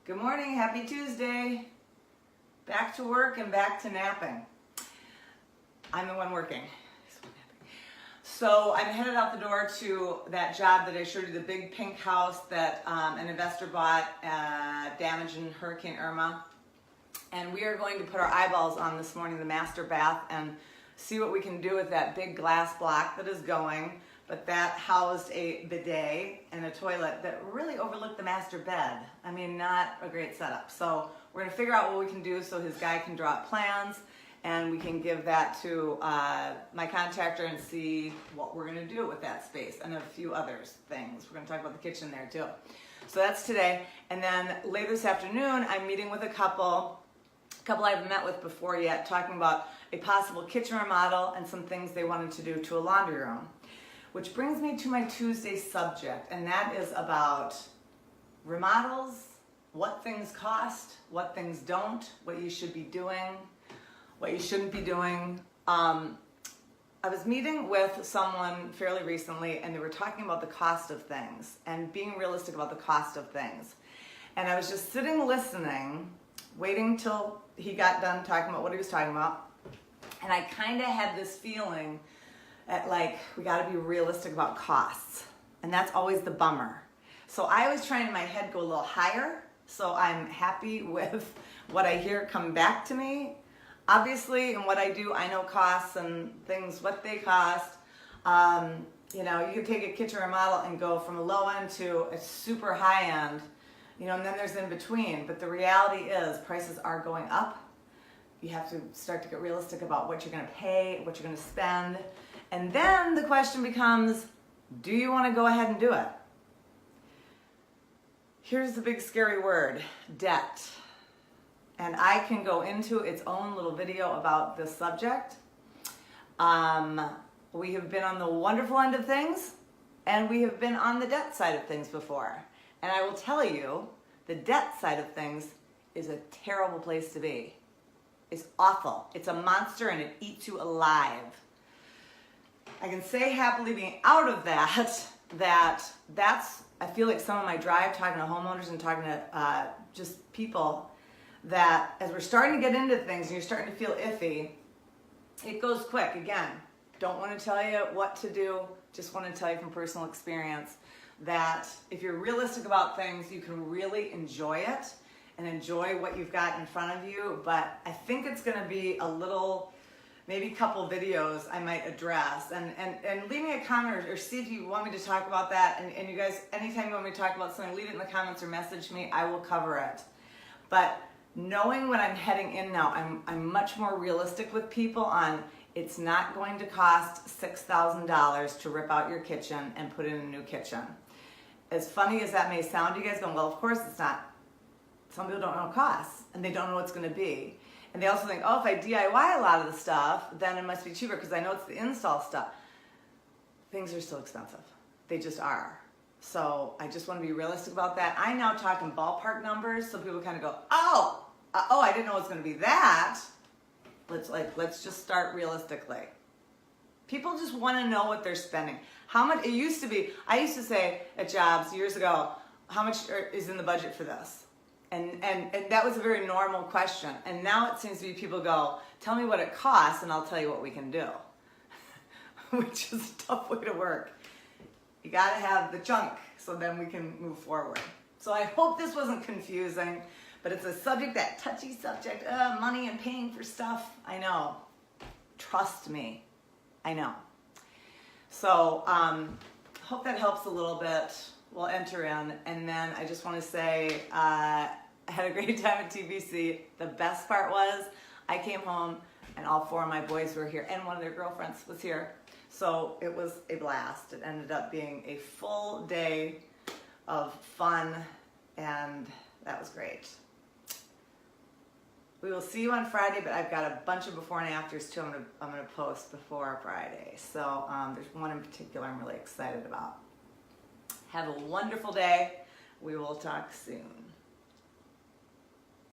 Good morning, happy Tuesday. Back to work and back to napping. I'm the one working. So I'm headed out the door to that job that I showed you, the big pink house that an investor bought damaged in Hurricane Irma. And we are going to put our eyeballs on this morning, the master bath, and see what we can do with that big glass block that is going. But that housed a bidet and a toilet that really overlooked the master bed. I mean, not a great setup. So we're gonna figure out what we can do so his guy can draw up plans and we can give that to my contractor and see what we're gonna do with that space and a few other things. We're gonna talk about the kitchen there too. So that's today. And then later this afternoon, I'm meeting with a couple I haven't met with before yet, talking about a possible kitchen remodel and some things they wanted to do to a laundry room. Which brings me to my Tuesday subject, and that is about remodels, what things cost, what things don't, what you should be doing, what you shouldn't be doing. I was meeting with someone fairly recently, and they were talking about the cost of things and being realistic about the cost of things. And I was just sitting listening, waiting till he got done talking about what he was talking about, and I kind of had this feeling like we got to be realistic about costs, and that's always the bummer. So I always try in my head go a little higher, so I'm happy with what I hear come back to me. Obviously, in what I do, I know costs and things, what they cost. You know, you can take a kitchen remodel and go from a low end to a super high end, you know, and then there's in between. But the reality is prices are going up. You have to start to get realistic about what you're going to pay, what you're going to spend. And then the question becomes, do you want to go ahead and do it? Here's the big scary word, debt. And I can go into its own little video about this subject. We have been on the wonderful end of things, and we have been on the debt side of things before. And I will tell you, the debt side of things is a terrible place to be. It's awful. It's a monster, and it eats you alive. I can say happily being out of that's, I feel like some of my drive talking to homeowners and talking to just people that as we're starting to get into things and you're starting to feel iffy, it goes quick. Again, don't want to tell you what to do, just want to tell you from personal experience that if you're realistic about things, you can really enjoy it and enjoy what you've got in front of you. But I think it's going to be a little, maybe a couple videos I might address, and leave me a comment or see if you want me to talk about that. And you guys, anytime you want me to talk about something, leave it in the comments or message me. I will cover it. But knowing what I'm heading in now, I'm much more realistic with people on it's not going to cost $6,000 to rip out your kitchen and put in a new kitchen. As funny as that may sound, you guys go, well, of course it's not. Some people don't know costs, and they don't know what it's going to be. And they also think, oh, if I DIY a lot of the stuff, then it must be cheaper because I know it's the install stuff. Things are still expensive. They just are. So I just want to be realistic about that. I now talk in ballpark numbers, so people kind of go, oh, I didn't know it was going to be that. Let's just start realistically. People just want to know what they're spending. How much, it used to be, I used to say at jobs years ago, how much is in the budget for this? And that was a very normal question. And now it seems to be people go, tell me what it costs and I'll tell you what we can do. Which is a tough way to work. You gotta have the chunk so then we can move forward. So I hope this wasn't confusing, but it's a subject, that touchy subject, money and paying for stuff. I know, trust me, I know. So hope that helps a little bit. We'll enter in, and then I just want to say I had a great time at TBC. The best part was I came home and all four of my boys were here, and one of their girlfriends was here. So it was a blast. It ended up being a full day of fun, and that was great. We will see you on Friday, but I've got a bunch of before and afters too I'm gonna post before Friday. So there's one in particular I'm really excited about. Have a wonderful day. We will talk soon.